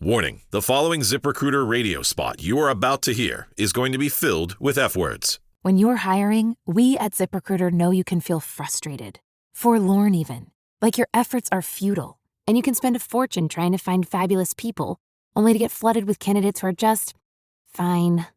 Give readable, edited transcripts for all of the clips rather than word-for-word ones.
Warning, the following ZipRecruiter radio spot you are about to hear is going to be filled with F-words. When you're hiring, we at ZipRecruiter know you can feel frustrated, forlorn even, like your efforts are futile, and you can spend a fortune trying to find fabulous people, only to get flooded with candidates who are just fine.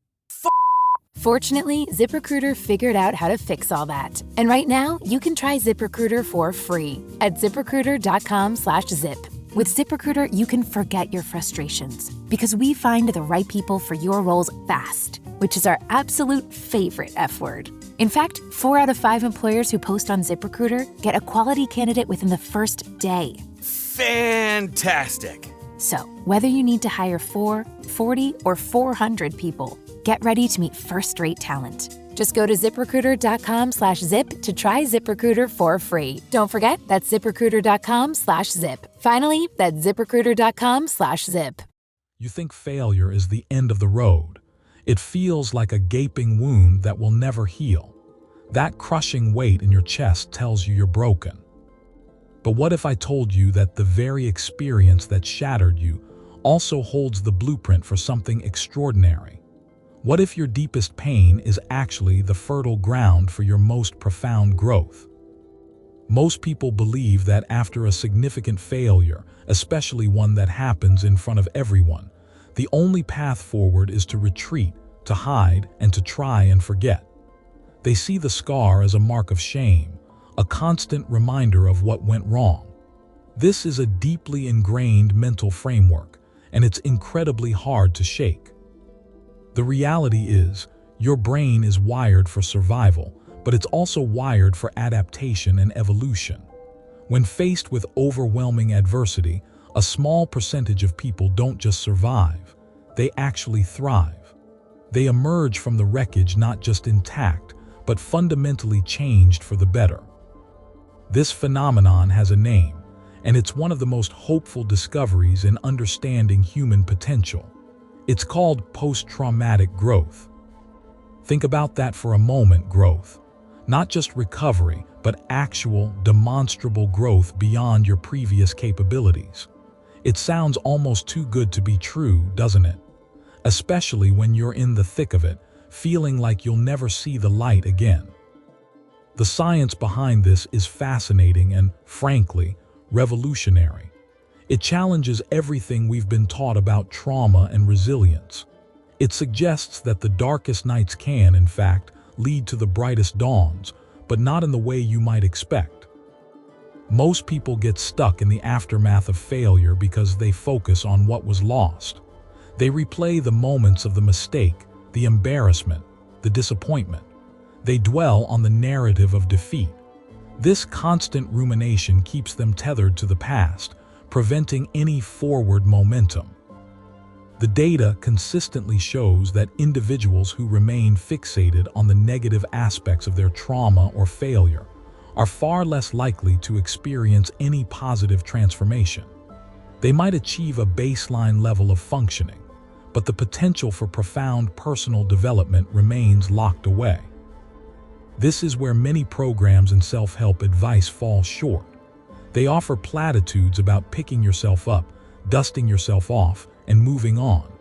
Fortunately, ZipRecruiter figured out how to fix all that. And right now, you can try ZipRecruiter for free at ZipRecruiter.com/zip. With ZipRecruiter, you can forget your frustrations because we find the right people for your roles fast, which is our absolute favorite F word. In fact, 4 out of 5 employers who post on ZipRecruiter get a quality candidate within the first day. Fantastic! So, whether you need to hire 4, 40, or 400 people, get ready to meet first-rate talent. Just go to ZipRecruiter.com/zip to try ZipRecruiter for free. Don't forget, that's ZipRecruiter.com/zip. Finally, that's ZipRecruiter.com/zip. You think failure is the end of the road. It feels like a gaping wound that will never heal. That crushing weight in your chest tells you you're broken. But what if I told you that the very experience that shattered you also holds the blueprint for something extraordinary? What if your deepest pain is actually the fertile ground for your most profound growth? Most people believe that after a significant failure, especially one that happens in front of everyone, the only path forward is to retreat, to hide, and to try and forget. They see the scar as a mark of shame, a constant reminder of what went wrong. This is a deeply ingrained mental framework, and it's incredibly hard to shake. The reality is, your brain is wired for survival, but it's also wired for adaptation and evolution. When faced with overwhelming adversity, a small percentage of people don't just survive, they actually thrive. They emerge from the wreckage not just intact, but fundamentally changed for the better. This phenomenon has a name, and it's one of the most hopeful discoveries in understanding human potential. It's called post-traumatic growth. Think about that for a moment, growth. Not just recovery, but actual, demonstrable growth beyond your previous capabilities. It sounds almost too good to be true, doesn't it? Especially when you're in the thick of it, feeling like you'll never see the light again. The science behind this is fascinating and, frankly, revolutionary. It challenges everything we've been taught about trauma and resilience. It suggests that the darkest nights can, in fact, lead to the brightest dawns, but not in the way you might expect. Most people get stuck in the aftermath of failure because they focus on what was lost. They replay the moments of the mistake, the embarrassment, the disappointment. They dwell on the narrative of defeat. This constant rumination keeps them tethered to the past, preventing any forward momentum. The data consistently shows that individuals who remain fixated on the negative aspects of their trauma or failure are far less likely to experience any positive transformation. They might achieve a baseline level of functioning, but the potential for profound personal development remains locked away. This is where many programs and self-help advice fall short. They offer platitudes about picking yourself up, dusting yourself off, and moving on.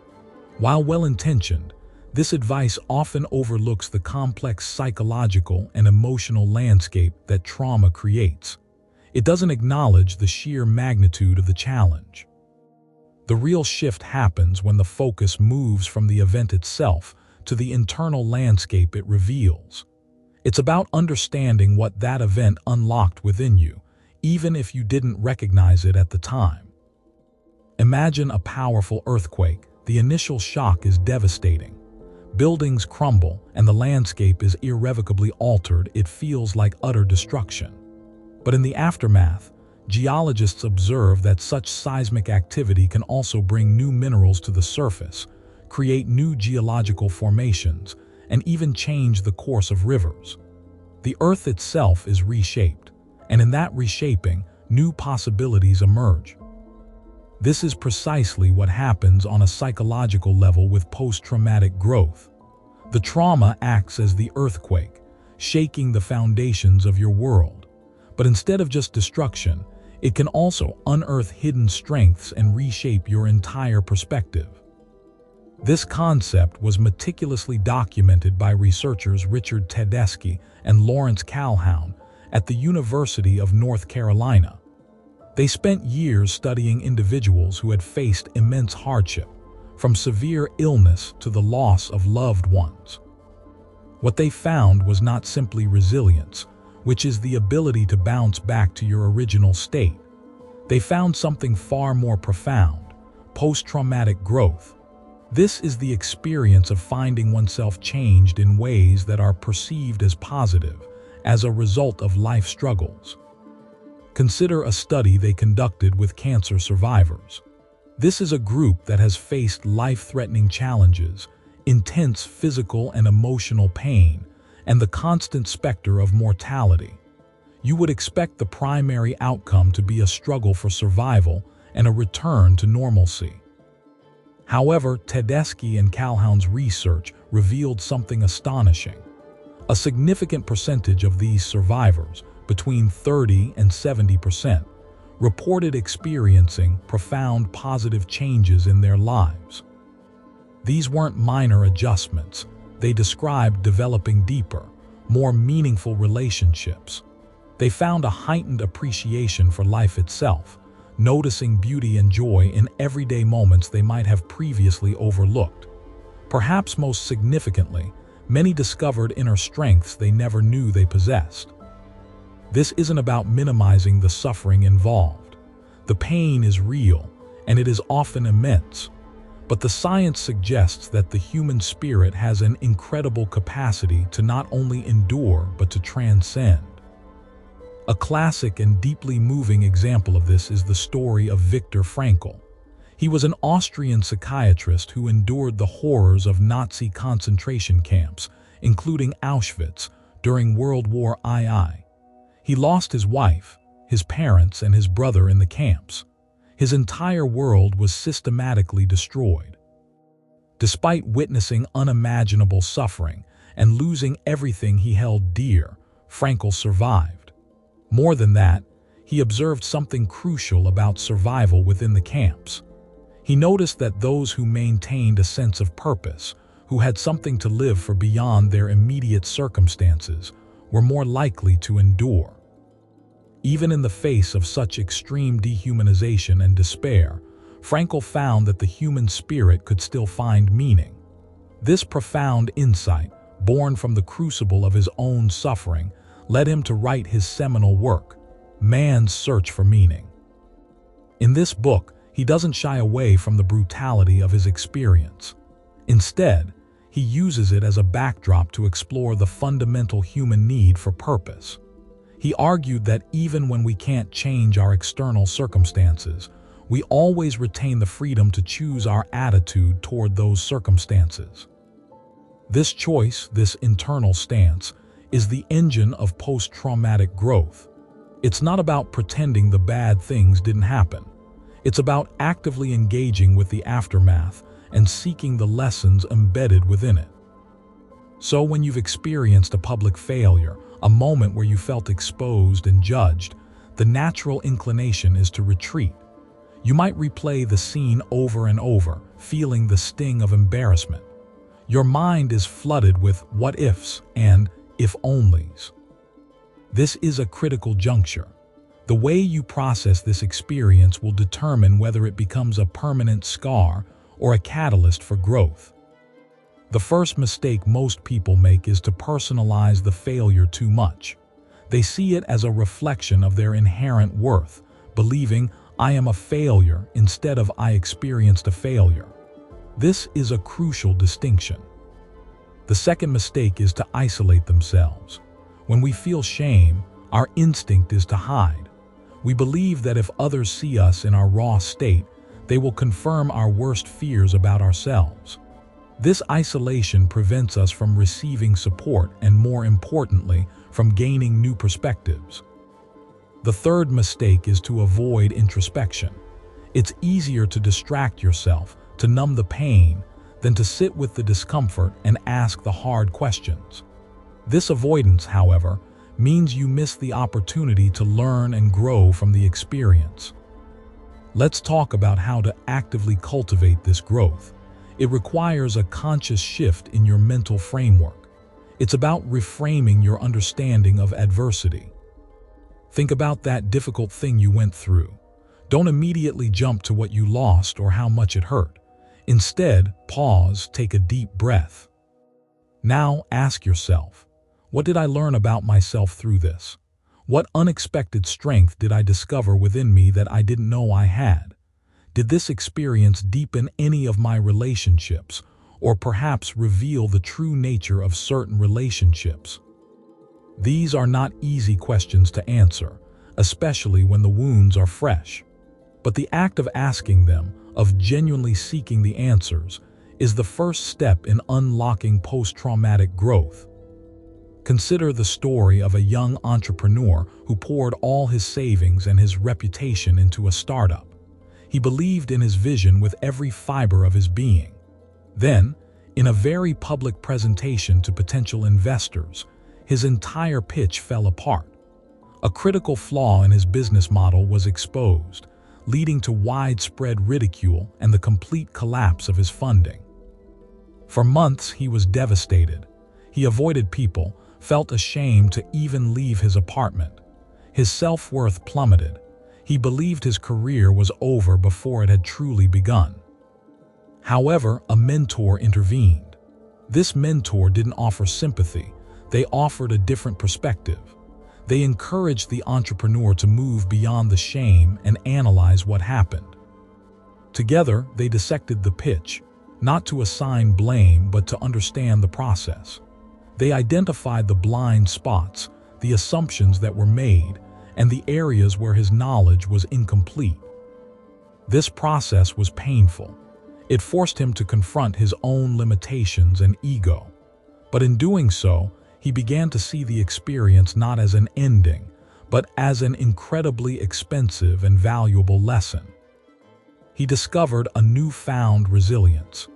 While well-intentioned, this advice often overlooks the complex psychological and emotional landscape that trauma creates. It doesn't acknowledge the sheer magnitude of the challenge. The real shift happens when the focus moves from the event itself to the internal landscape it reveals. It's about understanding what that event unlocked within you, even if you didn't recognize it at the time. Imagine a powerful earthquake. The initial shock is devastating. Buildings crumble and the landscape is irrevocably altered. It feels like utter destruction. But in the aftermath, geologists observe that such seismic activity can also bring new minerals to the surface, create new geological formations, and even change the course of rivers. The Earth itself is reshaped, and in that reshaping, new possibilities emerge. This is precisely what happens on a psychological level with post-traumatic growth. The trauma acts as the earthquake, shaking the foundations of your world. But instead of just destruction, it can also unearth hidden strengths and reshape your entire perspective. This concept was meticulously documented by researchers Richard Tedeschi and Lawrence Calhoun at the University of North Carolina. They spent years studying individuals who had faced immense hardship, from severe illness to the loss of loved ones. What they found was not simply resilience, which is the ability to bounce back to your original state. They found something far more profound: post-traumatic growth. This is the experience of finding oneself changed in ways that are perceived as positive as a result of life struggles. Consider a study they conducted with cancer survivors. This is a group that has faced life-threatening challenges, intense physical and emotional pain, and the constant specter of mortality. You would expect the primary outcome to be a struggle for survival and a return to normalcy. However, Tedeschi and Calhoun's research revealed something astonishing. A significant percentage of these survivors, between 30 and 70%, reported experiencing profound positive changes in their lives. These weren't minor adjustments. They described developing deeper, more meaningful relationships. They found a heightened appreciation for life itself, noticing beauty and joy in everyday moments they might have previously overlooked. Perhaps most significantly, many discovered inner strengths they never knew they possessed. This isn't about minimizing the suffering involved. The pain is real, and it is often immense. But the science suggests that the human spirit has an incredible capacity to not only endure but to transcend. A classic and deeply moving example of this is the story of Viktor Frankl. He was an Austrian psychiatrist who endured the horrors of Nazi concentration camps, including Auschwitz, during World War II. He lost his wife, his parents, and his brother in the camps. His entire world was systematically destroyed. Despite witnessing unimaginable suffering and losing everything he held dear, Frankl survived. More than that, he observed something crucial about survival within the camps. He noticed that those who maintained a sense of purpose, who had something to live for beyond their immediate circumstances, were more likely to endure. Even in the face of such extreme dehumanization and despair, Frankl found that the human spirit could still find meaning. This profound insight, born from the crucible of his own suffering, led him to write his seminal work, Man's Search for Meaning. In this book, he doesn't shy away from the brutality of his experience. Instead, he uses it as a backdrop to explore the fundamental human need for purpose. He argued that even when we can't change our external circumstances, we always retain the freedom to choose our attitude toward those circumstances. This choice, this internal stance, is the engine of post-traumatic growth. It's not about pretending the bad things didn't happen. It's about actively engaging with the aftermath and seeking the lessons embedded within it. So when you've experienced a public failure, a moment where you felt exposed and judged, the natural inclination is to retreat. You might replay the scene over and over, feeling the sting of embarrassment. Your mind is flooded with what-ifs and if-onlys. This is a critical juncture. The way you process this experience will determine whether it becomes a permanent scar or a catalyst for growth. The first mistake most people make is to personalize the failure too much. They see it as a reflection of their inherent worth, believing, I am a failure instead of I experienced a failure. This is a crucial distinction. The second mistake is to isolate themselves. When we feel shame, our instinct is to hide. We believe that if others see us in our raw state, they will confirm our worst fears about ourselves. This isolation prevents us from receiving support and, more importantly, from gaining new perspectives. The third mistake is to avoid introspection. It's easier to distract yourself, to numb the pain, than to sit with the discomfort and ask the hard questions. This avoidance, however, means you miss the opportunity to learn and grow from the experience. Let's talk about how to actively cultivate this growth. It requires a conscious shift in your mental framework. It's about reframing your understanding of adversity. Think about that difficult thing you went through. Don't immediately jump to what you lost or how much it hurt. Instead, pause, take a deep breath. Now ask yourself, what did I learn about myself through this? What unexpected strength did I discover within me that I didn't know I had? Did this experience deepen any of my relationships, or perhaps reveal the true nature of certain relationships? These are not easy questions to answer, especially when the wounds are fresh. But the act of asking them, of genuinely seeking the answers, is the first step in unlocking post-traumatic growth. Consider the story of a young entrepreneur who poured all his savings and his reputation into a startup. He believed in his vision with every fiber of his being. Then, in a very public presentation to potential investors, his entire pitch fell apart. A critical flaw in his business model was exposed, leading to widespread ridicule and the complete collapse of his funding. For months, he was devastated. He avoided people, felt ashamed to even leave his apartment. His self-worth plummeted. He believed his career was over before it had truly begun. However, a mentor intervened. This mentor didn't offer sympathy. They offered a different perspective. They encouraged the entrepreneur to move beyond the shame and analyze what happened. Together, they dissected the pitch, not to assign blame but to understand the process. They identified the blind spots, the assumptions that were made, and the areas where his knowledge was incomplete. This process was painful. It forced him to confront his own limitations and ego. But in doing so, he began to see the experience not as an ending, but as an incredibly expensive and valuable lesson. He discovered a newfound resilience.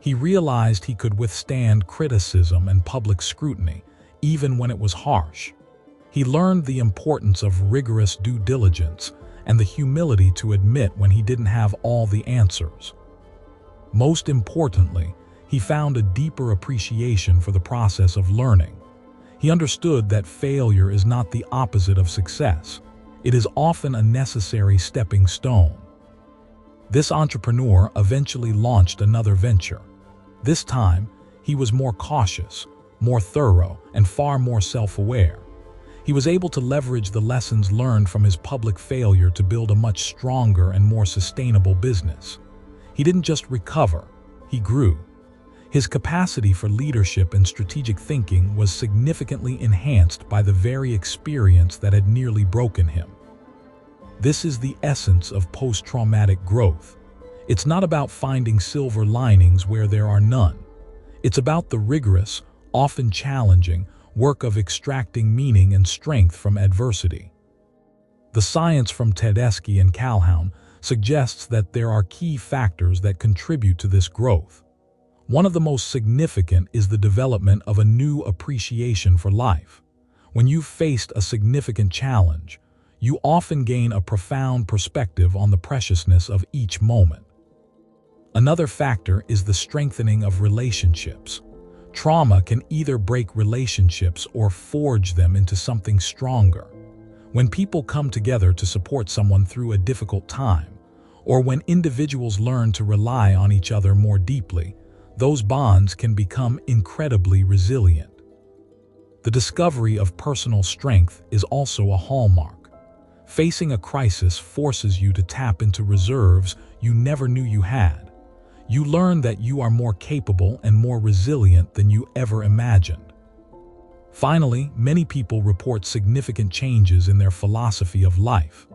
He realized he could withstand criticism and public scrutiny, even when it was harsh. He learned the importance of rigorous due diligence and the humility to admit when he didn't have all the answers. Most importantly, he found a deeper appreciation for the process of learning. He understood that failure is not the opposite of success. It is often a necessary stepping stone. This entrepreneur eventually launched another venture. This time, he was more cautious, more thorough, and far more self-aware. He was able to leverage the lessons learned from his public failure to build a much stronger and more sustainable business. He didn't just recover, he grew. His capacity for leadership and strategic thinking was significantly enhanced by the very experience that had nearly broken him. This is the essence of post-traumatic growth. It's not about finding silver linings where there are none. It's about the rigorous, often challenging, work of extracting meaning and strength from adversity. The science from Tedeschi and Calhoun suggests that there are key factors that contribute to this growth. One of the most significant is the development of a new appreciation for life. When you've faced a significant challenge, you often gain a profound perspective on the preciousness of each moment. Another factor is the strengthening of relationships. Trauma can either break relationships or forge them into something stronger. When people come together to support someone through a difficult time, or when individuals learn to rely on each other more deeply, those bonds can become incredibly resilient. The discovery of personal strength is also a hallmark. Facing a crisis forces you to tap into reserves you never knew you had. You learn that you are more capable and more resilient than you ever imagined. Finally, many people report significant changes in their philosophy of life.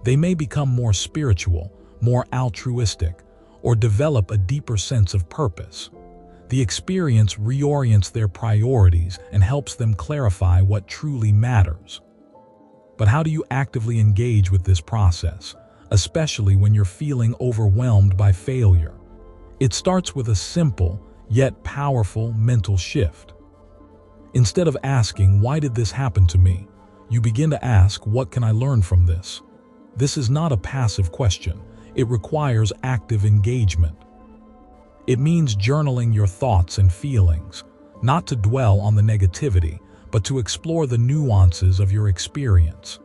They may become more spiritual, more altruistic, or develop a deeper sense of purpose. The experience reorients their priorities and helps them clarify what truly matters. But how do you actively engage with this process, especially when you're feeling overwhelmed by failure? It starts with a simple, yet powerful mental shift. Instead of asking, "Why did this happen to me?" you begin to ask, what can I learn from this? This is not a passive question. It requires active engagement. It means journaling your thoughts and feelings, not to dwell on the negativity, but to explore the nuances of your experience.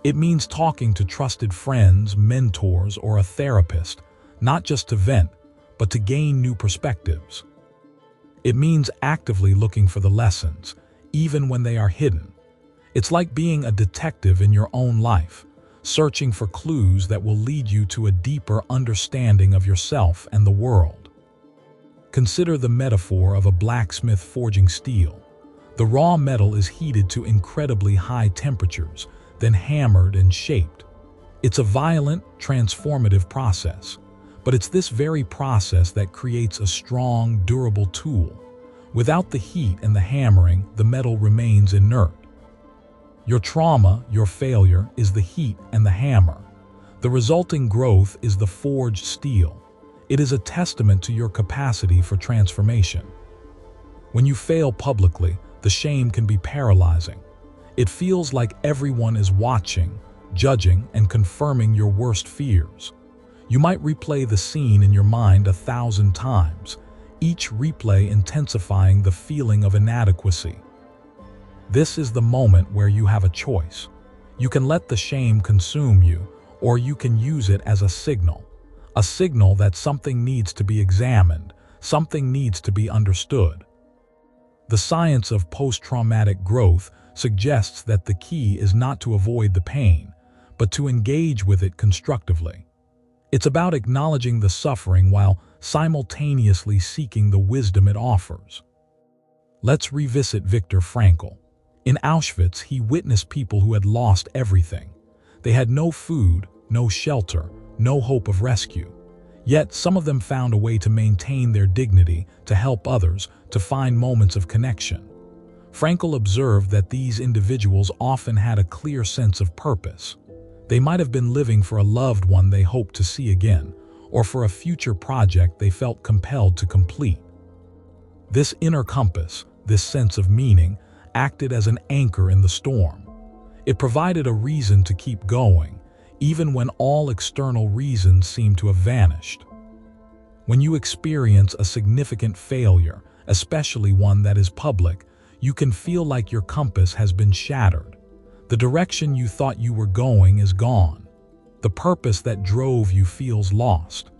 It means talking to trusted friends, mentors, or a therapist, not just to vent, but to gain new perspectives. It means actively looking for the lessons, even when they are hidden. It's like being a detective in your own life, searching for clues that will lead you to a deeper understanding of yourself and the world. Consider the metaphor of a blacksmith forging steel. The raw metal is heated to incredibly high temperatures, then hammered and shaped. It's a violent, transformative process, but it's this very process that creates a strong, durable tool. Without the heat and the hammering, the metal remains inert. Your trauma, your failure, is the heat and the hammer. The resulting growth is the forged steel. It is a testament to your capacity for transformation. When you fail publicly, the shame can be paralyzing. It feels like everyone is watching, judging, and confirming your worst fears. You might replay the scene in your mind 1,000 times, each replay intensifying the feeling of inadequacy. This is the moment where you have a choice. You can let the shame consume you, or you can use it as a signal that something needs to be examined, something needs to be understood. The science of post-traumatic growth suggests that the key is not to avoid the pain, but to engage with it constructively. It's about acknowledging the suffering while simultaneously seeking the wisdom it offers. Let's revisit Viktor Frankl. In Auschwitz, he witnessed people who had lost everything. They had no food, no shelter, no hope of rescue. Yet some of them found a way to maintain their dignity, to help others, to find moments of connection. Frankl observed that these individuals often had a clear sense of purpose. They might have been living for a loved one they hoped to see again, or for a future project they felt compelled to complete. This inner compass, this sense of meaning, acted as an anchor in the storm. It provided a reason to keep going, even when all external reasons seem to have vanished. When you experience a significant failure, especially one that is public, you can feel like your compass has been shattered. The direction you thought you were going is gone. The purpose that drove you feels lost.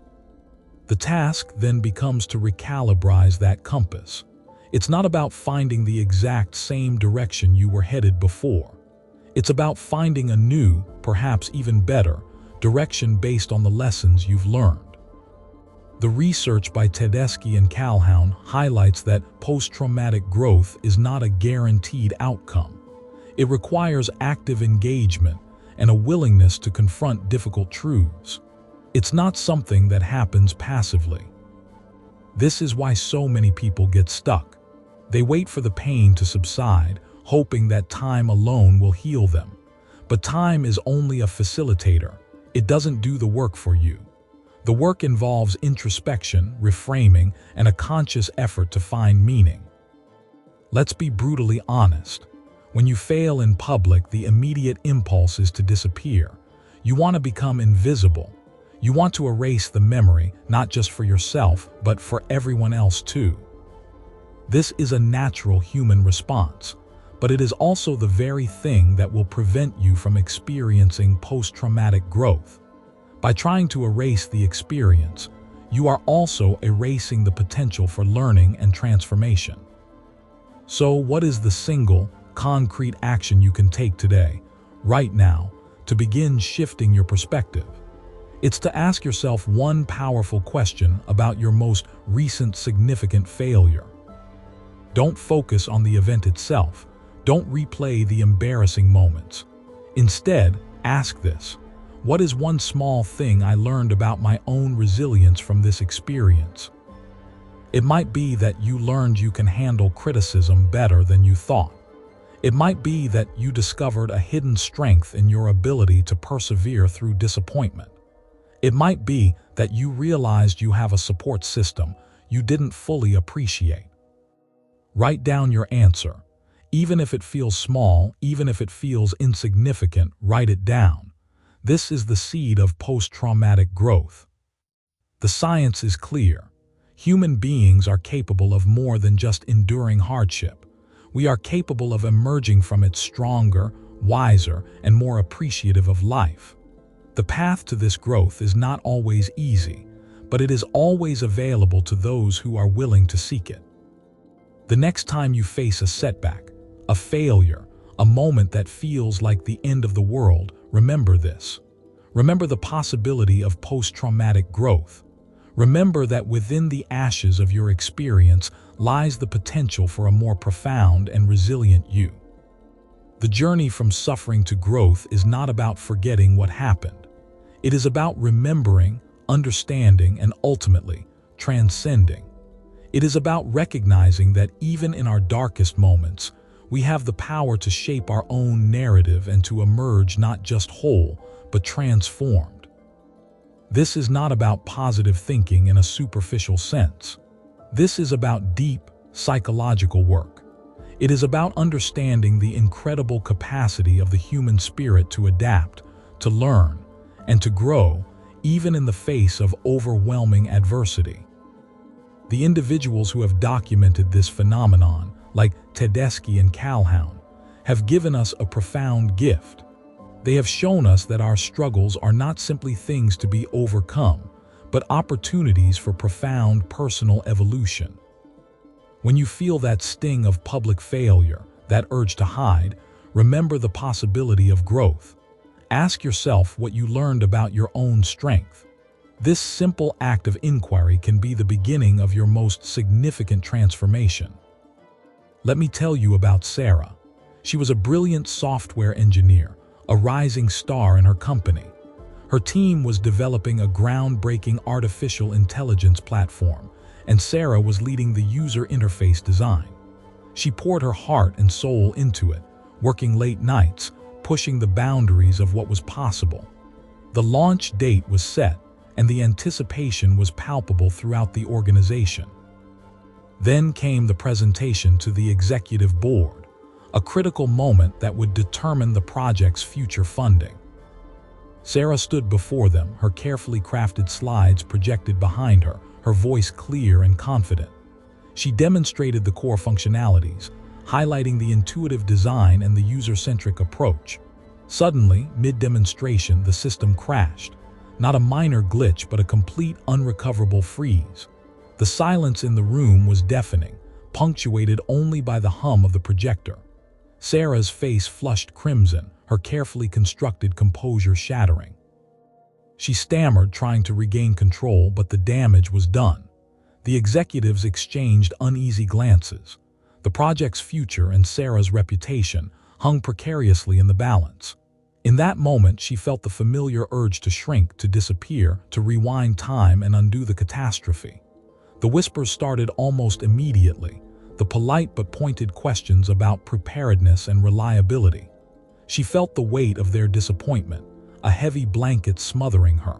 The task then becomes to recalibrate that compass. It's not about finding the exact same direction you were headed before. It's about finding a new, perhaps even better, direction based on the lessons you've learned. The research by Tedeschi and Calhoun highlights that post-traumatic growth is not a guaranteed outcome. It requires active engagement and a willingness to confront difficult truths. It's not something that happens passively. This is why so many people get stuck. They wait for the pain to subside, hoping that time alone will heal them. But time is only a facilitator. It doesn't do the work for you. The work involves introspection, reframing, and a conscious effort to find meaning. Let's be brutally honest. When you fail in public, the immediate impulse is to disappear. You want to become invisible. You want to erase the memory, not just for yourself, but for everyone else too. This is a natural human response, but it is also the very thing that will prevent you from experiencing post-traumatic growth. By trying to erase the experience, you are also erasing the potential for learning and transformation. So, what is the single, concrete action you can take today, right now, to begin shifting your perspective? It's to ask yourself one powerful question about your most recent significant failure. Don't focus on the event itself. Don't replay the embarrassing moments. Instead, ask this: what is one small thing I learned about my own resilience from this experience? It might be that you learned you can handle criticism better than you thought. It might be that you discovered a hidden strength in your ability to persevere through disappointment. It might be that you realized you have a support system you didn't fully appreciate. Write down your answer. Even if it feels small, even if it feels insignificant, write it down. This is the seed of post-traumatic growth. The science is clear. Human beings are capable of more than just enduring hardship. We are capable of emerging from it stronger, wiser, and more appreciative of life. The path to this growth is not always easy, but it is always available to those who are willing to seek it. The next time you face a setback, a failure, a moment that feels like the end of the world, remember this. Remember the possibility of post-traumatic growth. Remember that within the ashes of your experience lies the potential for a more profound and resilient you. The journey from suffering to growth is not about forgetting what happened. It is about remembering, understanding, and ultimately transcending. It is about recognizing that even in our darkest moments, we have the power to shape our own narrative and to emerge not just whole, but transformed. This is not about positive thinking in a superficial sense. This is about deep, psychological work. It is about understanding the incredible capacity of the human spirit to adapt, to learn, and to grow, even in the face of overwhelming adversity. The individuals who have documented this phenomenon, like Tedeschi and Calhoun, have given us a profound gift. They have shown us that our struggles are not simply things to be overcome, but opportunities for profound personal evolution. When you feel that sting of public failure, that urge to hide, remember the possibility of growth. Ask yourself what you learned about your own strength. This simple act of inquiry can be the beginning of your most significant transformation. Let me tell you about Sarah. She was a brilliant software engineer, a rising star in her company. Her team was developing a groundbreaking artificial intelligence platform, and Sarah was leading the user interface design. She poured her heart and soul into it, working late nights, pushing the boundaries of what was possible. The launch date was set, and the anticipation was palpable throughout the organization. Then came the presentation to the executive board, a critical moment that would determine the project's future funding. Sarah stood before them, her carefully crafted slides projected behind her, her voice clear and confident. She demonstrated the core functionalities, highlighting the intuitive design and the user-centric approach. Suddenly, mid-demonstration, the system crashed. Not a minor glitch, but a complete unrecoverable freeze. The silence in the room was deafening, punctuated only by the hum of the projector. Sarah's face flushed crimson, her carefully constructed composure shattering. She stammered, trying to regain control, but the damage was done. The executives exchanged uneasy glances. The project's future and Sarah's reputation hung precariously in the balance. In that moment, she felt the familiar urge to shrink, to disappear, to rewind time and undo the catastrophe. The whispers started almost immediately, the polite but pointed questions about preparedness and reliability. She felt the weight of their disappointment, a heavy blanket smothering her.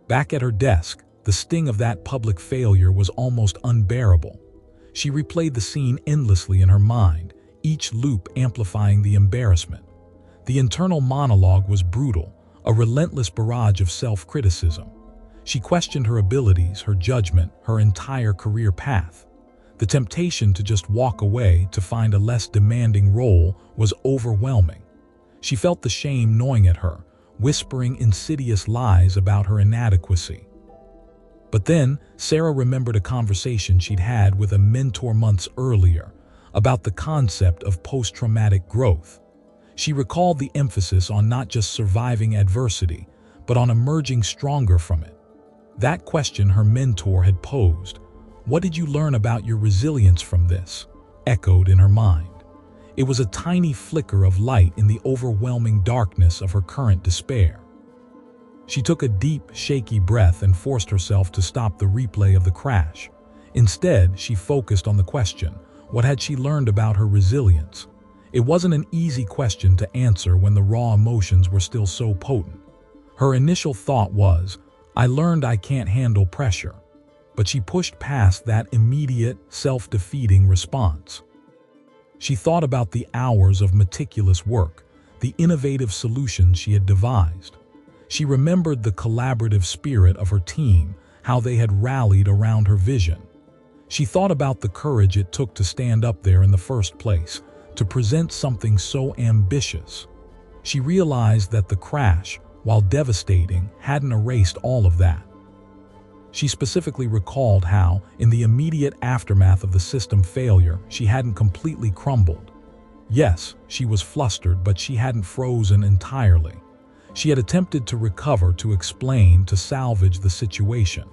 Back at her desk, the sting of that public failure was almost unbearable. She replayed the scene endlessly in her mind, each loop amplifying the embarrassment. The internal monologue was brutal, a relentless barrage of self-criticism. She questioned her abilities, her judgment, her entire career path. The temptation to just walk away to find a less demanding role was overwhelming. She felt the shame gnawing at her, whispering insidious lies about her inadequacy. But then, Sarah remembered a conversation she'd had with a mentor months earlier about the concept of post-traumatic growth. She recalled the emphasis on not just surviving adversity, but on emerging stronger from it. That question her mentor had posed, "What did you learn about your resilience from this?" echoed in her mind. It was a tiny flicker of light in the overwhelming darkness of her current despair. She took a deep, shaky breath and forced herself to stop the replay of the crash. Instead, she focused on the question, what had she learned about her resilience? It wasn't an easy question to answer when the raw emotions were still so potent. Her initial thought was, "I learned I can't handle pressure." But she pushed past that immediate, self-defeating response. She thought about the hours of meticulous work, the innovative solutions she had devised. She remembered the collaborative spirit of her team, how they had rallied around her vision. She thought about the courage it took to stand up there in the first place, to present something so ambitious. She realized that the crash, while devastating, hadn't erased all of that. She specifically recalled how, in the immediate aftermath of the system failure, she hadn't completely crumbled. Yes, she was flustered, but she hadn't frozen entirely. She had attempted to recover, to explain, to salvage the situation.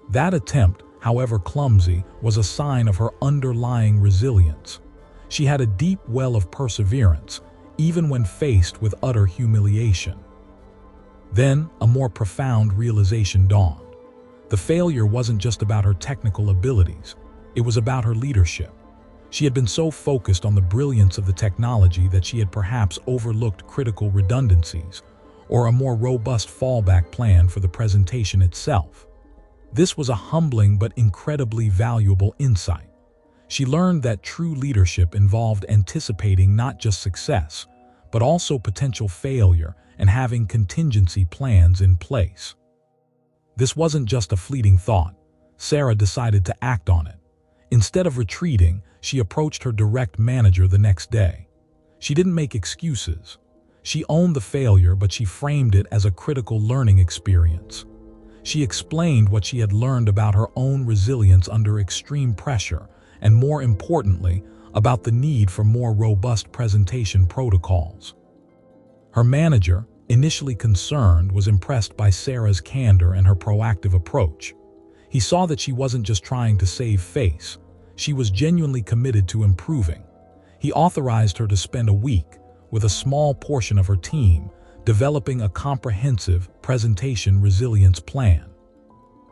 That attempt, however clumsy, was a sign of her underlying resilience. She had a deep well of perseverance, even when faced with utter humiliation. Then, a more profound realization dawned. The failure wasn't just about her technical abilities, it was about her leadership. She had been so focused on the brilliance of the technology that she had perhaps overlooked critical redundancies, or a more robust fallback plan for the presentation itself. This was a humbling but incredibly valuable insight. She learned that true leadership involved anticipating not just success, but also potential failure and having contingency plans in place. This wasn't just a fleeting thought. Sarah decided to act on it. Instead of retreating, she approached her direct manager the next day. She didn't make excuses. She owned the failure, but she framed it as a critical learning experience. She explained what she had learned about her own resilience under extreme pressure, and more importantly, about the need for more robust presentation protocols. Her manager, initially concerned, was impressed by Sarah's candor and her proactive approach. He saw that she wasn't just trying to save face, she was genuinely committed to improving. He authorized her to spend a week, with a small portion of her team, developing a comprehensive presentation resilience plan.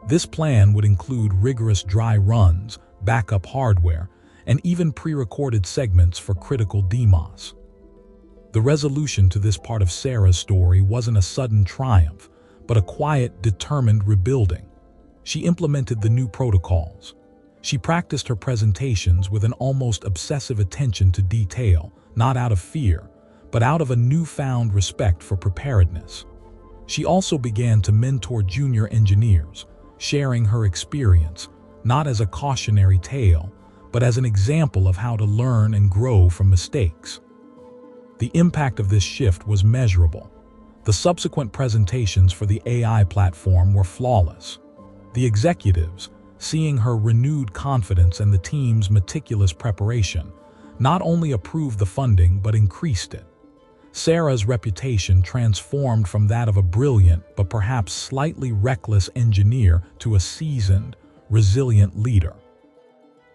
This plan would include rigorous dry runs, backup hardware, and even pre-recorded segments for critical DMOS. The resolution to this part of Sarah's story wasn't a sudden triumph, but a quiet, determined rebuilding. She implemented the new protocols. She practiced her presentations with an almost obsessive attention to detail, not out of fear, but out of a newfound respect for preparedness. She also began to mentor junior engineers, sharing her experience, not as a cautionary tale, but as an example of how to learn and grow from mistakes. The impact of this shift was measurable. The subsequent presentations for the AI platform were flawless. The executives, seeing her renewed confidence and the team's meticulous preparation, not only approved the funding but increased it. Sarah's reputation transformed from that of a brilliant but perhaps slightly reckless engineer to a seasoned, resilient leader.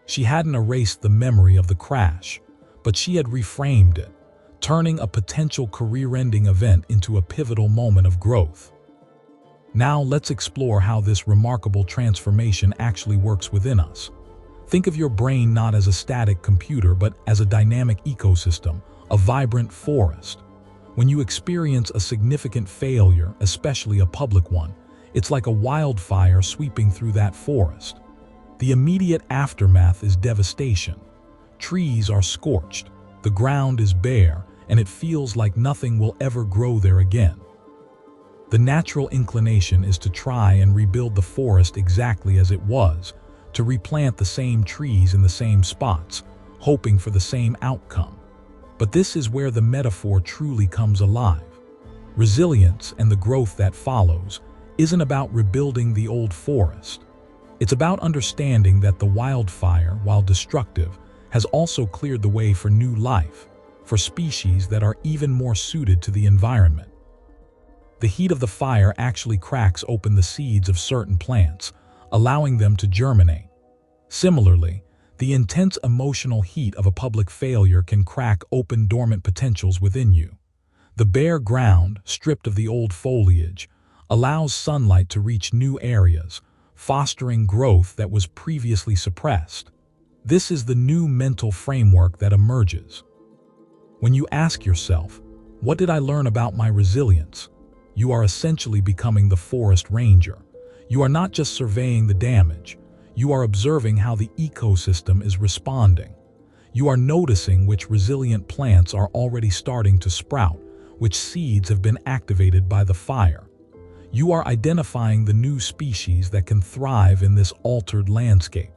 She hadn't erased the memory of the crash, but she had reframed it, turning a potential career-ending event into a pivotal moment of growth. Now let's explore how this remarkable transformation actually works within us. Think of your brain not as a static computer, but as a dynamic ecosystem, a vibrant forest. When you experience a significant failure, especially a public one, it's like a wildfire sweeping through that forest. The immediate aftermath is devastation. Trees are scorched, the ground is bare, and it feels like nothing will ever grow there again. The natural inclination is to try and rebuild the forest exactly as it was, to replant the same trees in the same spots, hoping for the same outcome. But this is where the metaphor truly comes alive. Resilience and the growth that follows isn't about rebuilding the old forest. It's about understanding that the wildfire, while destructive, has also cleared the way for new life, for species that are even more suited to the environment. The heat of the fire actually cracks open the seeds of certain plants, allowing them to germinate. Similarly, the intense emotional heat of a public failure can crack open dormant potentials within you. The bare ground, stripped of the old foliage, allows sunlight to reach new areas, fostering growth that was previously suppressed. This is the new mental framework that emerges. When you ask yourself, "What did I learn about my resilience?" you are essentially becoming the forest ranger. You are not just surveying the damage, you are observing how the ecosystem is responding. You are noticing which resilient plants are already starting to sprout, which seeds have been activated by the fire. You are identifying the new species that can thrive in this altered landscape.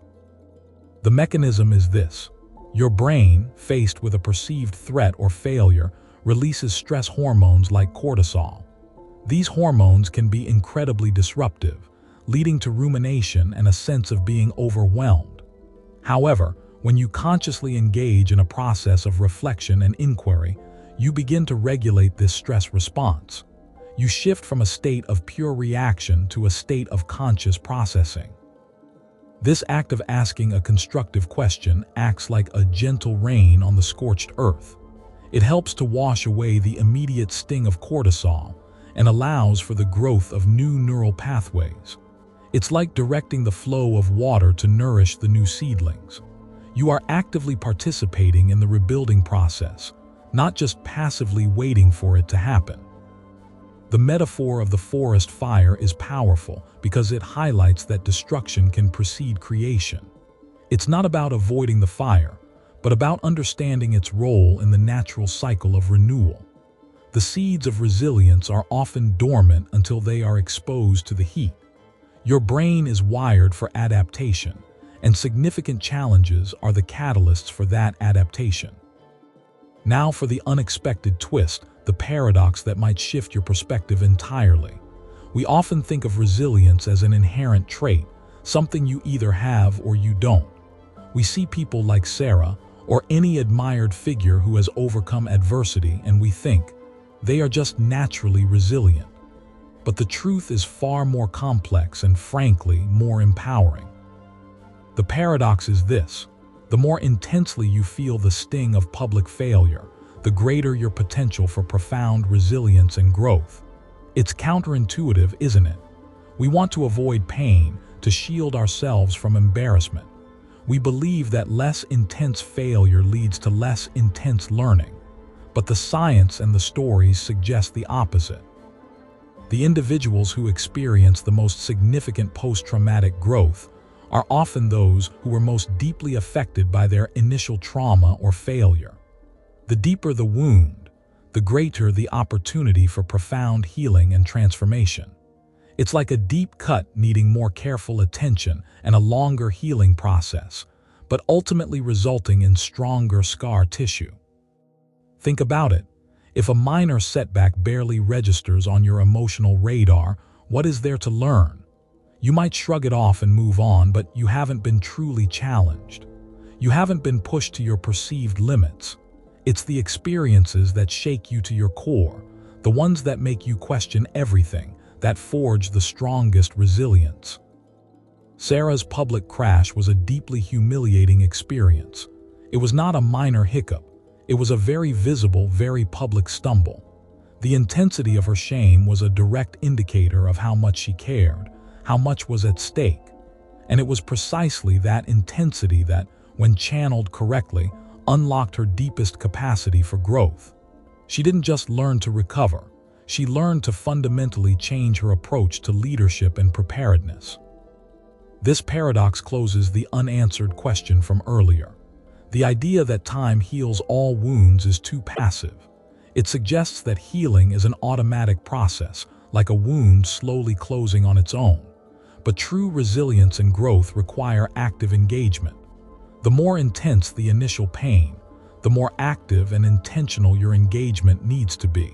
The mechanism is this. Your brain, faced with a perceived threat or failure, releases stress hormones like cortisol. These hormones can be incredibly disruptive, leading to rumination and a sense of being overwhelmed. However, when you consciously engage in a process of reflection and inquiry, you begin to regulate this stress response. You shift from a state of pure reaction to a state of conscious processing. This act of asking a constructive question acts like a gentle rain on the scorched earth. It helps to wash away the immediate sting of cortisol and allows for the growth of new neural pathways. It's like directing the flow of water to nourish the new seedlings. You are actively participating in the rebuilding process, not just passively waiting for it to happen. The metaphor of the forest fire is powerful because it highlights that destruction can precede creation. It's not about avoiding the fire, but about understanding its role in the natural cycle of renewal. The seeds of resilience are often dormant until they are exposed to the heat. Your brain is wired for adaptation, and significant challenges are the catalysts for that adaptation. Now for the unexpected twist, the paradox that might shift your perspective entirely. We often think of resilience as an inherent trait, something you either have or you don't. We see people like Sarah, or any admired figure who has overcome adversity, and we think, they are just naturally resilient. But the truth is far more complex and, frankly, more empowering. The paradox is this: the more intensely you feel the sting of public failure, the greater your potential for profound resilience and growth. It's counterintuitive, isn't it? We want to avoid pain, to shield ourselves from embarrassment. We believe that less intense failure leads to less intense learning. But the science and the stories suggest the opposite. The individuals who experience the most significant post-traumatic growth are often those who were most deeply affected by their initial trauma or failure. The deeper the wound, the greater the opportunity for profound healing and transformation. It's like a deep cut needing more careful attention and a longer healing process, but ultimately resulting in stronger scar tissue. Think about it. If a minor setback barely registers on your emotional radar, what is there to learn? You might shrug it off and move on, but you haven't been truly challenged. You haven't been pushed to your perceived limits. It's the experiences that shake you to your core, the ones that make you question everything, that forge the strongest resilience. Sarah's public crash was a deeply humiliating experience. It was not a minor hiccup. It was a very visible, very public stumble. The intensity of her shame was a direct indicator of how much she cared, how much was at stake. And it was precisely that intensity that, when channeled correctly, unlocked her deepest capacity for growth. She didn't just learn to recover. She learned to fundamentally change her approach to leadership and preparedness. This paradox closes the unanswered question from earlier. The idea that time heals all wounds is too passive. It suggests that healing is an automatic process, like a wound slowly closing on its own. But true resilience and growth require active engagement. The more intense the initial pain, the more active and intentional your engagement needs to be.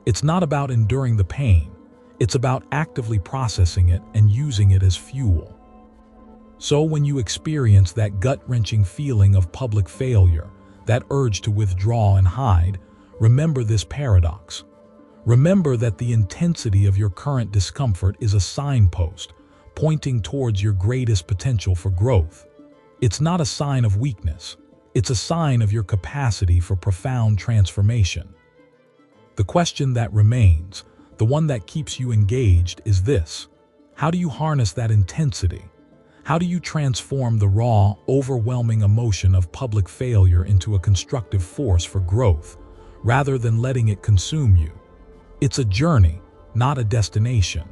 It's not about enduring the pain. It's about actively processing it and using it as fuel. So when you experience that gut-wrenching feeling of public failure, that urge to withdraw and hide, remember this paradox. Remember that the intensity of your current discomfort is a signpost, pointing towards your greatest potential for growth. It's not a sign of weakness. It's a sign of your capacity for profound transformation. The question that remains, the one that keeps you engaged, is this: how do you harness that intensity? How do you transform the raw, overwhelming emotion of public failure into a constructive force for growth, rather than letting it consume you? It's a journey, not a destination,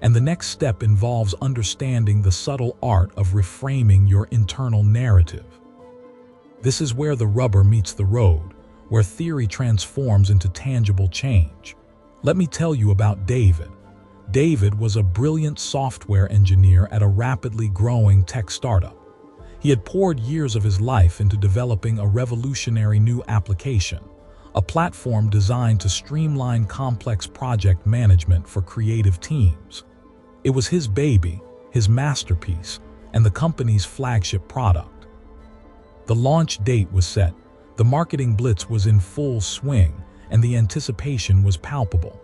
and the next step involves understanding the subtle art of reframing your internal narrative. This is where the rubber meets the road, where theory transforms into tangible change. Let me tell you about David. David was a brilliant software engineer at a rapidly growing tech startup. He had poured years of his life into developing a revolutionary new application, a platform designed to streamline complex project management for creative teams. It was his baby, his masterpiece, and the company's flagship product. The launch date was set, the marketing blitz was in full swing, and the anticipation was palpable.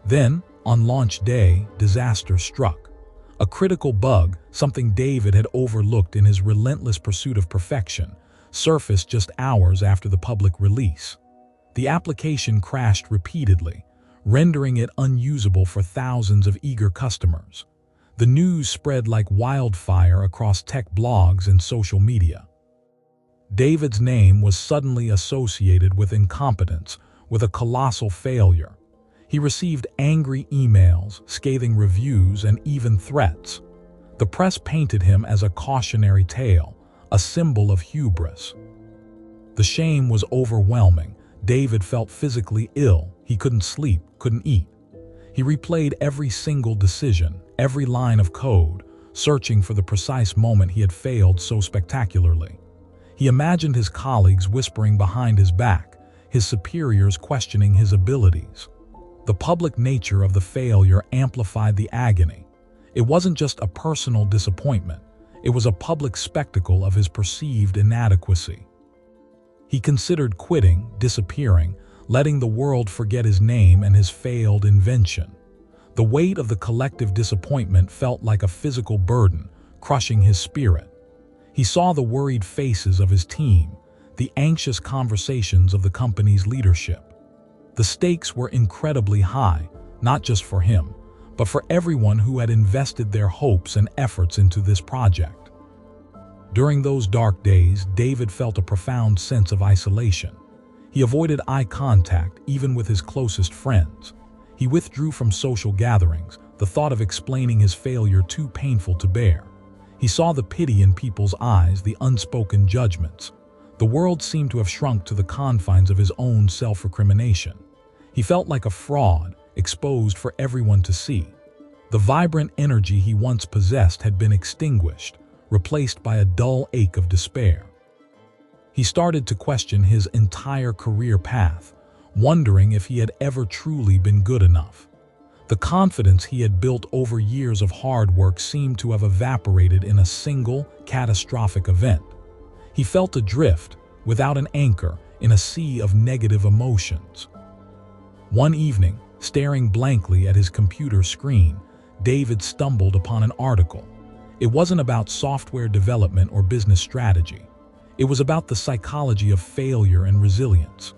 Then, on launch day, disaster struck. A critical bug, something David had overlooked in his relentless pursuit of perfection, surfaced just hours after the public release. The application crashed repeatedly, rendering it unusable for thousands of eager customers. The news spread like wildfire across tech blogs and social media. David's name was suddenly associated with incompetence, with a colossal failure. He received angry emails, scathing reviews, and even threats. The press painted him as a cautionary tale, a symbol of hubris. The shame was overwhelming. David felt physically ill. He couldn't sleep, couldn't eat. He replayed every single decision, every line of code, searching for the precise moment he had failed so spectacularly. He imagined his colleagues whispering behind his back, his superiors questioning his abilities. The public nature of the failure amplified the agony. It wasn't just a personal disappointment. It was a public spectacle of his perceived inadequacy. He considered quitting, disappearing, letting the world forget his name and his failed invention. The weight of the collective disappointment felt like a physical burden, crushing his spirit. He saw the worried faces of his team, the anxious conversations of the company's leadership. The stakes were incredibly high, not just for him, but for everyone who had invested their hopes and efforts into this project. During those dark days, David felt a profound sense of isolation. He avoided eye contact, even with his closest friends. He withdrew from social gatherings, the thought of explaining his failure too painful to bear. He saw the pity in people's eyes, the unspoken judgments. The world seemed to have shrunk to the confines of his own self-recrimination. He felt like a fraud, exposed for everyone to see. The vibrant energy he once possessed had been extinguished, replaced by a dull ache of despair. He started to question his entire career path, wondering if he had ever truly been good enough. The confidence he had built over years of hard work seemed to have evaporated in a single, catastrophic event. He felt adrift, without an anchor, in a sea of negative emotions. One evening, staring blankly at his computer screen, David stumbled upon an article. It wasn't about software development or business strategy. It was about the psychology of failure and resilience.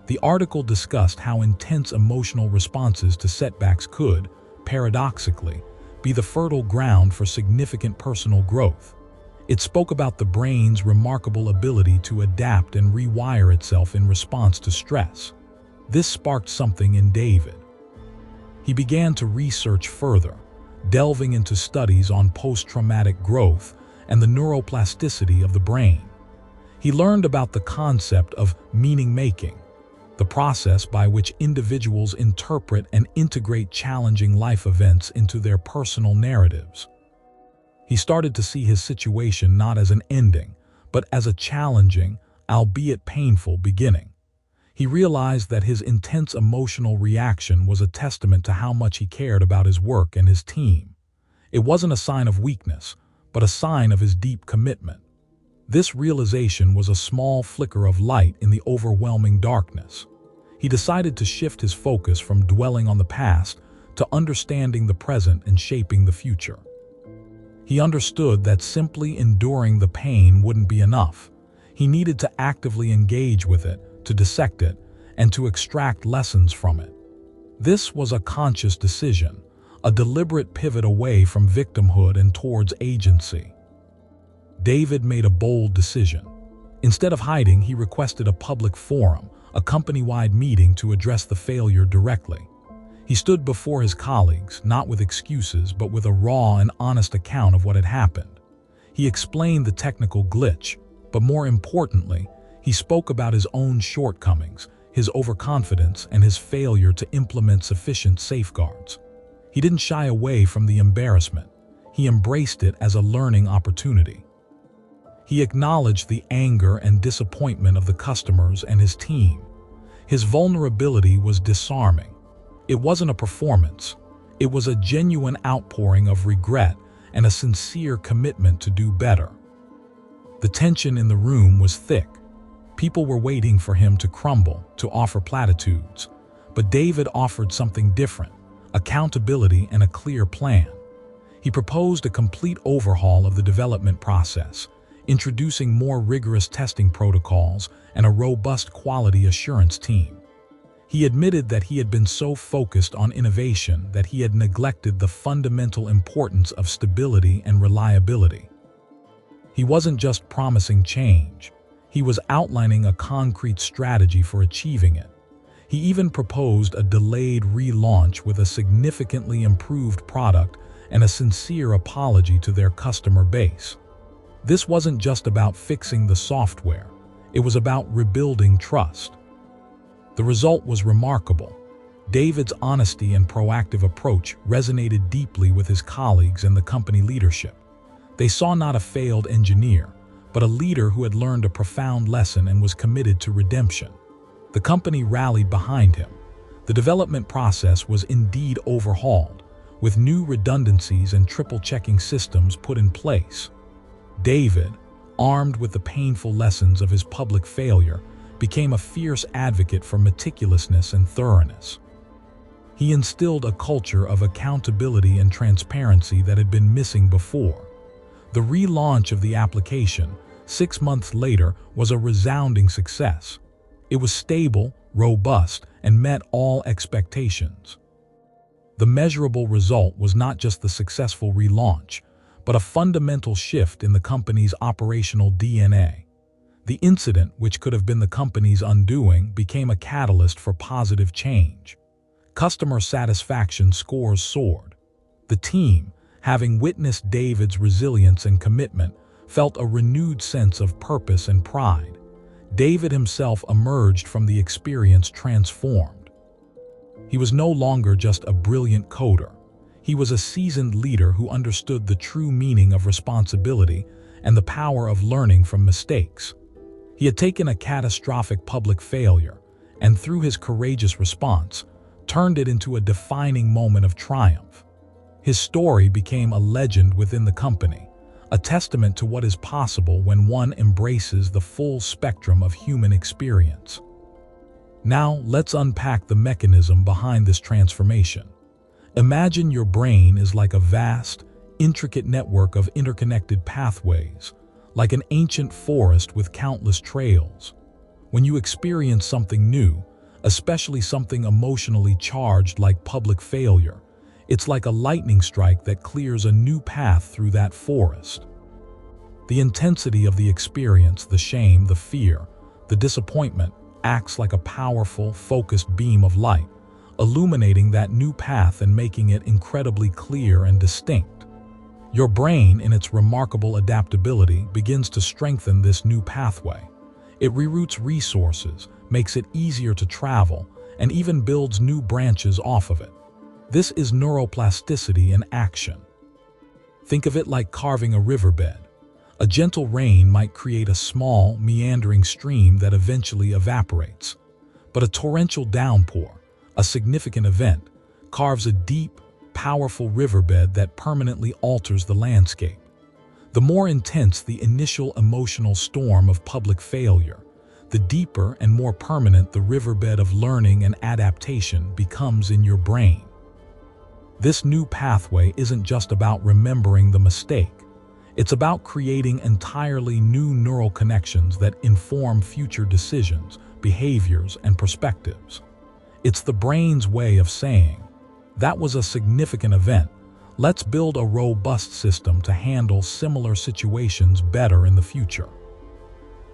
The article discussed how intense emotional responses to setbacks could, paradoxically, be the fertile ground for significant personal growth. It spoke about the brain's remarkable ability to adapt and rewire itself in response to stress. This sparked something in David. He began to research further, delving into studies on post-traumatic growth and the neuroplasticity of the brain. He learned about the concept of meaning-making, the process by which individuals interpret and integrate challenging life events into their personal narratives. He started to see his situation not as an ending, but as a challenging, albeit painful, beginning. He realized that his intense emotional reaction was a testament to how much he cared about his work and his team. It wasn't a sign of weakness, but a sign of his deep commitment. This realization was a small flicker of light in the overwhelming darkness. He decided to shift his focus from dwelling on the past to understanding the present and shaping the future. He understood that simply enduring the pain wouldn't be enough. He needed to actively engage with it, to dissect it, and to extract lessons from it. This was a conscious decision, a deliberate pivot away from victimhood and towards agency. David made a bold decision. Instead of hiding, he requested a public forum, a company-wide meeting to address the failure directly. He stood before his colleagues, not with excuses, but with a raw and honest account of what had happened. He explained the technical glitch, but more importantly, He spoke about his own shortcomings, his overconfidence, and his failure to implement sufficient safeguards. He didn't shy away from the embarrassment. He embraced it as a learning opportunity. He acknowledged the anger and disappointment of the customers and his team. His vulnerability was disarming. It wasn't a performance. It was a genuine outpouring of regret and a sincere commitment to do better. The tension in the room was thick. People were waiting for him to crumble, to offer platitudes. But David offered something different: accountability and a clear plan. He proposed a complete overhaul of the development process, introducing more rigorous testing protocols and a robust quality assurance team. He admitted that he had been so focused on innovation that he had neglected the fundamental importance of stability and reliability. He wasn't just promising change. He was outlining a concrete strategy for achieving it. He even proposed a delayed relaunch with a significantly improved product and a sincere apology to their customer base. This wasn't just about fixing the software. It was about rebuilding trust. The result was remarkable. David's honesty and proactive approach resonated deeply with his colleagues and the company leadership. They saw not a failed engineer, but a leader who had learned a profound lesson and was committed to redemption. The company rallied behind him. The development process was indeed overhauled, with new redundancies and triple-checking systems put in place. David, armed with the painful lessons of his public failure, became a fierce advocate for meticulousness and thoroughness. He instilled a culture of accountability and transparency that had been missing before. The relaunch of the application, 6 months later, was a resounding success. It was stable, robust, and met all expectations. The measurable result was not just the successful relaunch, but a fundamental shift in the company's operational DNA. The incident, which could have been the company's undoing, became a catalyst for positive change. Customer satisfaction scores soared. The team, having witnessed David's resilience and commitment, felt a renewed sense of purpose and pride. David himself emerged from the experience transformed. He was no longer just a brilliant coder. He was a seasoned leader who understood the true meaning of responsibility and the power of learning from mistakes. He had taken a catastrophic public failure and, through his courageous response, turned it into a defining moment of triumph. His story became a legend within the company, a testament to what is possible when one embraces the full spectrum of human experience. Now, let's unpack the mechanism behind this transformation. Imagine your brain is like a vast, intricate network of interconnected pathways, like an ancient forest with countless trails. When you experience something new, especially something emotionally charged like public failure, it's like a lightning strike that clears a new path through that forest. The intensity of the experience, the shame, the fear, the disappointment, acts like a powerful, focused beam of light, illuminating that new path and making it incredibly clear and distinct. Your brain, in its remarkable adaptability, begins to strengthen this new pathway. It reroutes resources, makes it easier to travel, and even builds new branches off of it. This is neuroplasticity in action. Think of it like carving a riverbed. A gentle rain might create a small, meandering stream that eventually evaporates. But a torrential downpour, a significant event, carves a deep, powerful riverbed that permanently alters the landscape. The more intense the initial emotional storm of public failure, the deeper and more permanent the riverbed of learning and adaptation becomes in your brain. This new pathway isn't just about remembering the mistake. It's about creating entirely new neural connections that inform future decisions, behaviors, and perspectives. It's the brain's way of saying, "That was a significant event. Let's build a robust system to handle similar situations better in the future."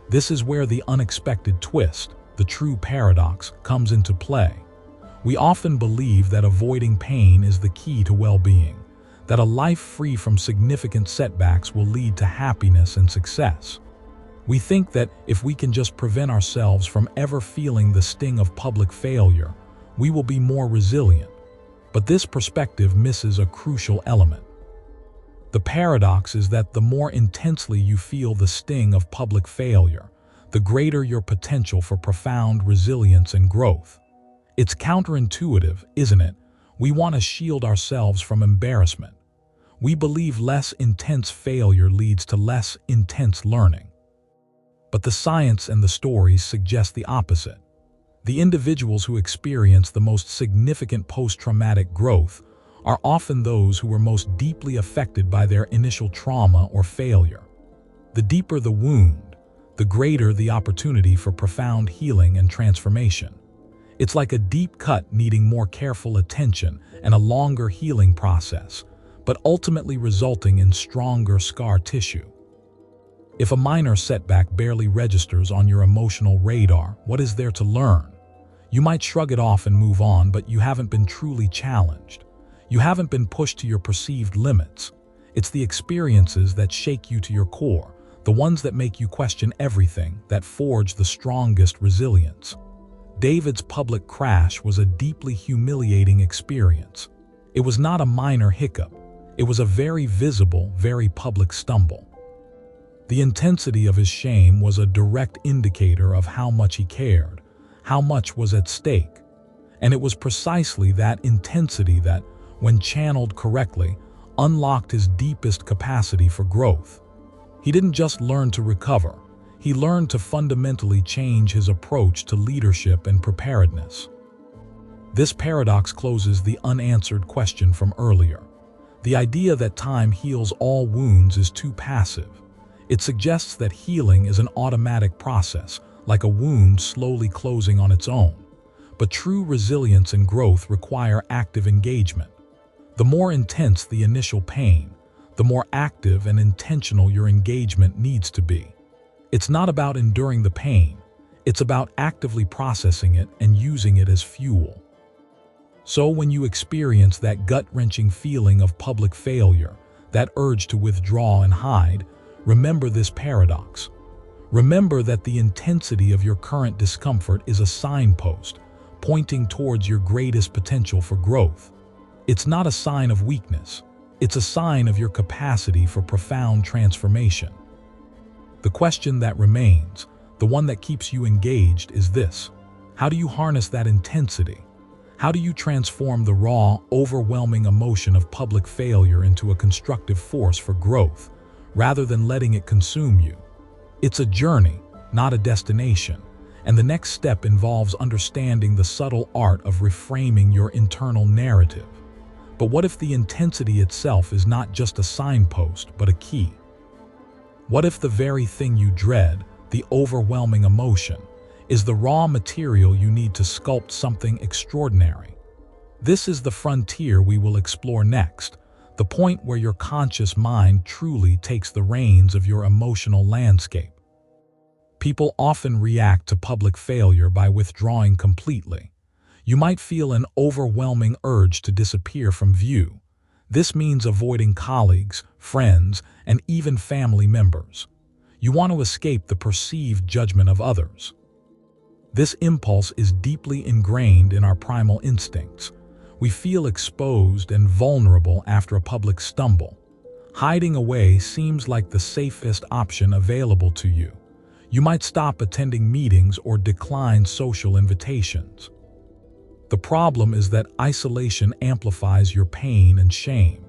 This is where the unexpected twist, the true paradox, comes into play. We often believe that avoiding pain is the key to well-being, that a life free from significant setbacks will lead to happiness and success. We think that if we can just prevent ourselves from ever feeling the sting of public failure, we will be more resilient. But this perspective misses a crucial element. The paradox is that the more intensely you feel the sting of public failure, the greater your potential for profound resilience and growth. It's counterintuitive, isn't it? We want to shield ourselves from embarrassment. We believe less intense failure leads to less intense learning. But the science and the stories suggest the opposite. The individuals who experience the most significant post-traumatic growth are often those who were most deeply affected by their initial trauma or failure. The deeper the wound, the greater the opportunity for profound healing and transformation. It's like a deep cut needing more careful attention and a longer healing process, but ultimately resulting in stronger scar tissue. If a minor setback barely registers on your emotional radar, what is there to learn? You might shrug it off and move on, but you haven't been truly challenged. You haven't been pushed to your perceived limits. It's the experiences that shake you to your core, the ones that make you question everything, that forge the strongest resilience. David's public crash was a deeply humiliating experience. It was not a minor hiccup. It was a very visible, very public stumble. The intensity of his shame was a direct indicator of how much he cared, how much was at stake. And it was precisely that intensity that, when channeled correctly, unlocked his deepest capacity for growth. He didn't just learn to recover, he learned to fundamentally change his approach to leadership and preparedness. This paradox closes the unanswered question from earlier. The idea that time heals all wounds is too passive. It suggests that healing is an automatic process, like a wound slowly closing on its own. But true resilience and growth require active engagement. The more intense the initial pain, the more active and intentional your engagement needs to be. It's not about enduring the pain, it's about actively processing it and using it as fuel. So when you experience that gut-wrenching feeling of public failure, that urge to withdraw and hide, remember this paradox. Remember that the intensity of your current discomfort is a signpost, pointing towards your greatest potential for growth. It's not a sign of weakness. It's a sign of your capacity for profound transformation. The question that remains, the one that keeps you engaged, is this: how do you harness that intensity? How do you transform the raw, overwhelming emotion of public failure into a constructive force for growth, rather than letting it consume you? It's a journey, not a destination, and the next step involves understanding the subtle art of reframing your internal narrative. But what if the intensity itself is not just a signpost, but a key? What if the very thing you dread, the overwhelming emotion, is the raw material you need to sculpt something extraordinary? This is the frontier we will explore next, the point where your conscious mind truly takes the reins of your emotional landscape. People often react to public failure by withdrawing completely. You might feel an overwhelming urge to disappear from view. This means avoiding colleagues, friends, and even family members. You want to escape the perceived judgment of others. This impulse is deeply ingrained in our primal instincts. We feel exposed and vulnerable after a public stumble. Hiding away seems like the safest option available to you. You might stop attending meetings or decline social invitations. The problem is that isolation amplifies your pain and shame.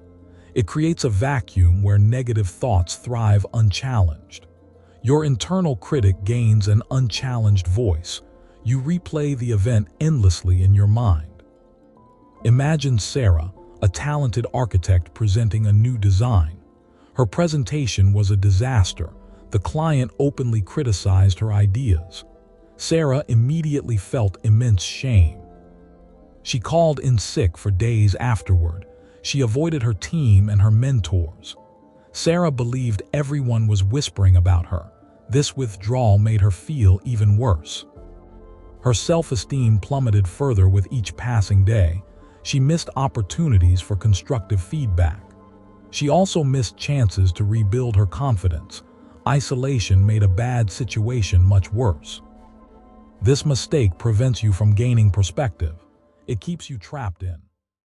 It creates a vacuum where negative thoughts thrive unchallenged. Your internal critic gains an unchallenged voice. You replay the event endlessly in your mind. Imagine Sarah, a talented architect presenting a new design. Her presentation was a disaster. The client openly criticized her ideas. Sarah immediately felt immense shame. She called in sick for days afterward. She avoided her team and her mentors. Sarah believed everyone was whispering about her. This withdrawal made her feel even worse. Her self-esteem plummeted further with each passing day. She missed opportunities for constructive feedback. She also missed chances to rebuild her confidence. Isolation made a bad situation much worse. This mistake prevents you from gaining perspective. It keeps you trapped in